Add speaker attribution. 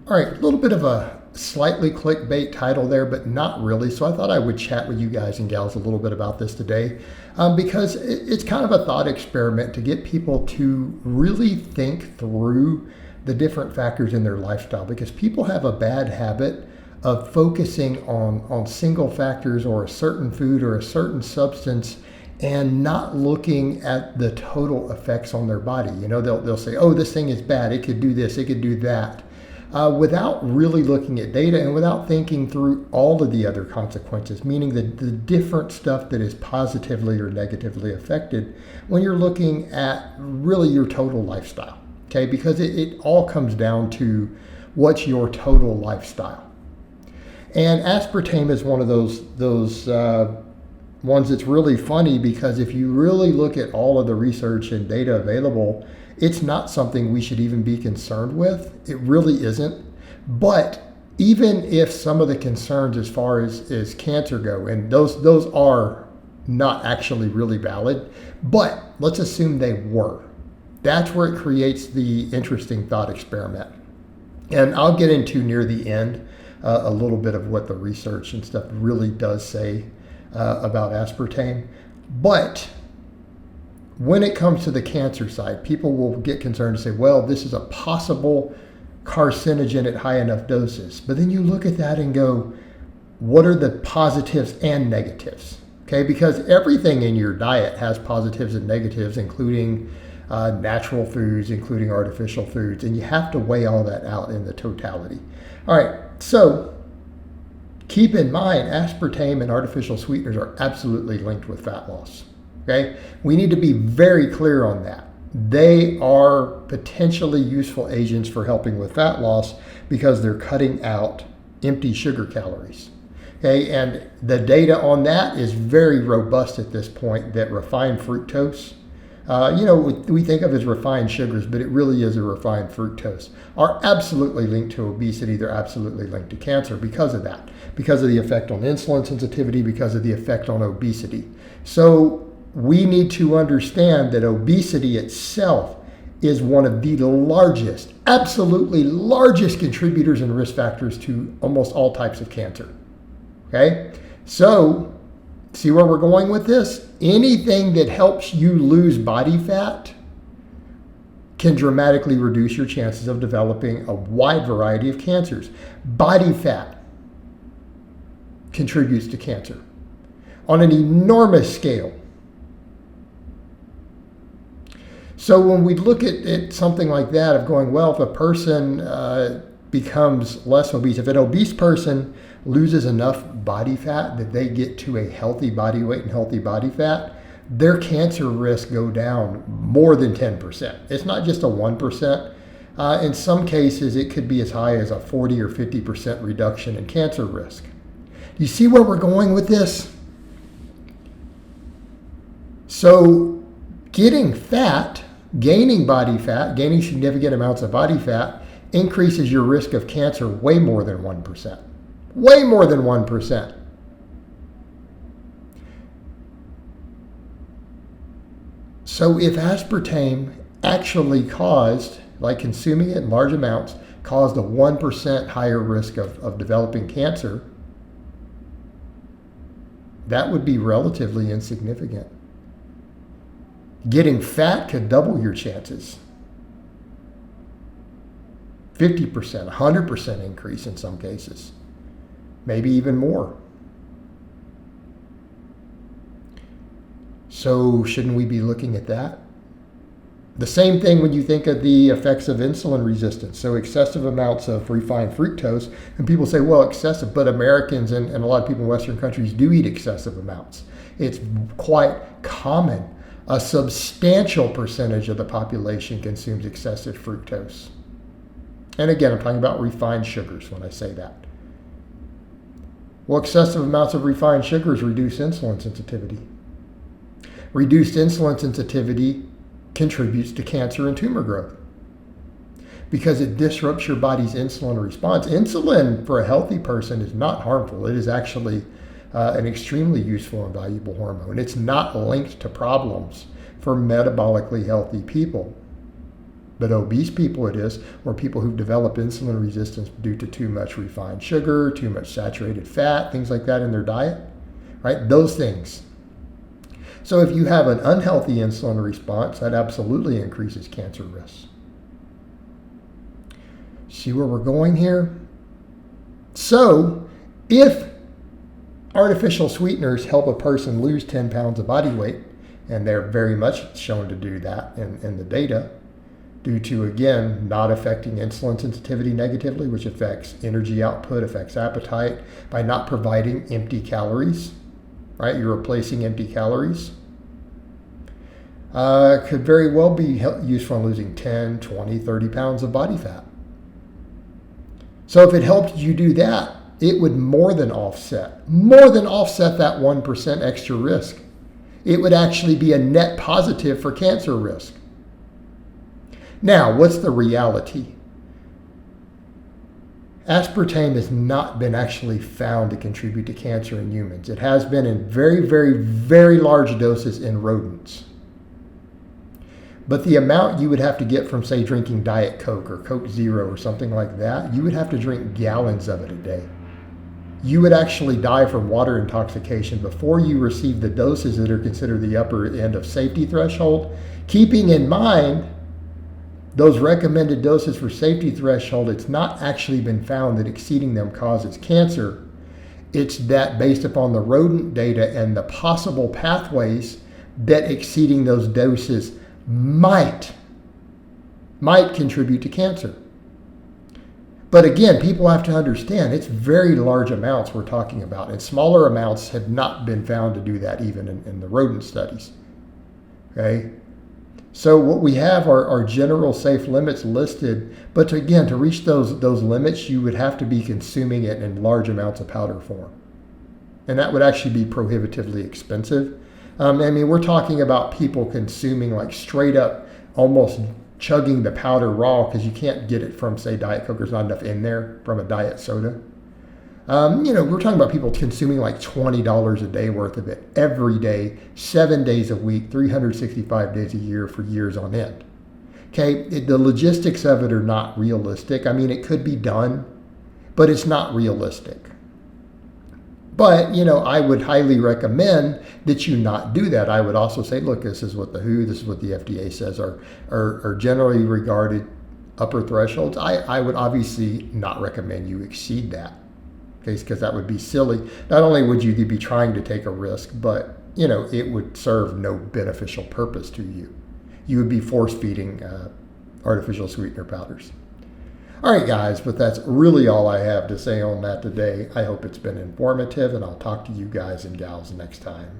Speaker 1: All right, a little bit of a slightly clickbait title there, but not really. So I thought I would chat with you guys and gals a little bit about this today because it's kind of a thought experiment to get people to really think through the different factors in their lifestyle, because people have a bad habit of focusing on single factors or a certain food or a certain substance and not looking at the total effects on their body. You know, they'll say, oh, this thing is bad. It could do this, it could do that. Without really looking at data and without thinking through all of the other consequences, meaning the different stuff that is positively or negatively affected when you're looking at really your total lifestyle, okay? Because it all comes down to what's your total lifestyle. And aspartame is one of those ones that's really funny, because if you really look at all of the research and data available, it's not something we should even be concerned with. It really isn't. But even if some of the concerns as far as cancer go, and those are not actually really valid, but let's assume they were. That's where it creates the interesting thought experiment. And I'll get into near the end a little bit of what the research and stuff really does say about aspartame. But when it comes to the cancer side, people will get concerned and say, well, this is a possible carcinogen at high enough doses. But then you look at that and go, what are the positives and negatives? Okay, because everything in your diet has positives and negatives, including natural foods, including artificial foods, and you have to weigh all that out in the totality. All right, so keep in mind, aspartame and artificial sweeteners are absolutely linked with fat loss. Okay, we need to be very clear on that. They are potentially useful agents for helping with fat loss because they're cutting out empty sugar calories. Okay, and the data on that is very robust at this point, that refined fructose, we think of as refined sugars, but it really is a refined fructose, are absolutely linked to obesity. They're absolutely linked to cancer because of that, because of the effect on insulin sensitivity, because of the effect on obesity. So we need to understand that obesity itself is one of the largest, absolutely largest contributors and risk factors to almost all types of cancer. Okay? So, see where we're going with this? Anything that helps you lose body fat can dramatically reduce your chances of developing a wide variety of cancers. Body fat contributes to cancer on an enormous scale. So when we look at something like that of going, well, if a person becomes less obese, if an obese person loses enough body fat that they get to a healthy body weight and healthy body fat, their cancer risk go down more than 10%. It's not just a 1%. In some cases, it could be as high as a 40 or 50% reduction in cancer risk. You see where we're going with this? So getting fat, gaining body fat, gaining significant amounts of body fat increases your risk of cancer way more than 1%. Way more than 1%. So if aspartame actually caused, like consuming it in large amounts, caused a 1% higher risk of developing cancer, that would be relatively insignificant. Getting fat could double your chances. 50%, 100% increase in some cases. Maybe even more. So shouldn't we be looking at that? The same thing when you think of the effects of insulin resistance. So excessive amounts of refined fructose, and people say, well, excessive, but Americans and a lot of people in Western countries do eat excessive amounts. It's quite common. A substantial percentage of the population consumes excessive fructose. And again, I'm talking about refined sugars when I say that. Well, excessive amounts of refined sugars reduce insulin sensitivity. Reduced insulin sensitivity contributes to cancer and tumor growth because it disrupts your body's insulin response. Insulin for a healthy person is not harmful. It is actually an extremely useful and valuable hormone. It's not linked to problems for metabolically healthy people. But obese people it is, or people who've developed insulin resistance due to too much refined sugar, too much saturated fat, things like that in their diet, right? Those things. So if you have an unhealthy insulin response, that absolutely increases cancer risks. See where we're going here? So if artificial sweeteners help a person lose 10 pounds of body weight, and they're very much shown to do that in the data, due to, again, not affecting insulin sensitivity negatively, which affects energy output, affects appetite, by not providing empty calories, right? You're replacing empty calories. Could very well be useful in losing 10, 20, 30 pounds of body fat. So if it helped you do that, it would more than offset that 1% extra risk. It would actually be a net positive for cancer risk. Now, what's the reality? Aspartame has not been actually found to contribute to cancer in humans. It has been in very, very, very large doses in rodents. But the amount you would have to get from, say, drinking Diet Coke or Coke Zero or something like that, you would have to drink gallons of it a day. You would actually die from water intoxication before you receive the doses that are considered the upper end of safety threshold, keeping in mind those recommended doses for safety threshold. It's not actually been found that exceeding them causes cancer. It's that based upon the rodent data and the possible pathways that exceeding those doses might contribute to cancer. But again, people have to understand it's very large amounts we're talking about, and smaller amounts have not been found to do that even in the rodent studies. Okay? So what we have are general safe limits listed, but to reach those limits, you would have to be consuming it in large amounts of powder form. And that would actually be prohibitively expensive. We're talking about people consuming like straight up, almost chugging the powder raw, because you can't get it from, say, Diet Coke. There's not enough in there from a diet soda. We're talking about people consuming like $20 a day worth of it every day, 7 days a week, 365 days a year for years on end. Okay, the logistics of it are not realistic. It could be done, but it's not realistic. But, I would highly recommend that you not do that. I would also say, look, this is what the FDA says are generally regarded upper thresholds. I would obviously not recommend you exceed that, okay, because that would be silly. Not only would you be trying to take a risk, but, it would serve no beneficial purpose to you. You would be force feeding artificial sweetener powders. All right, guys, but that's really all I have to say on that today. I hope it's been informative, and I'll talk to you guys and gals next time.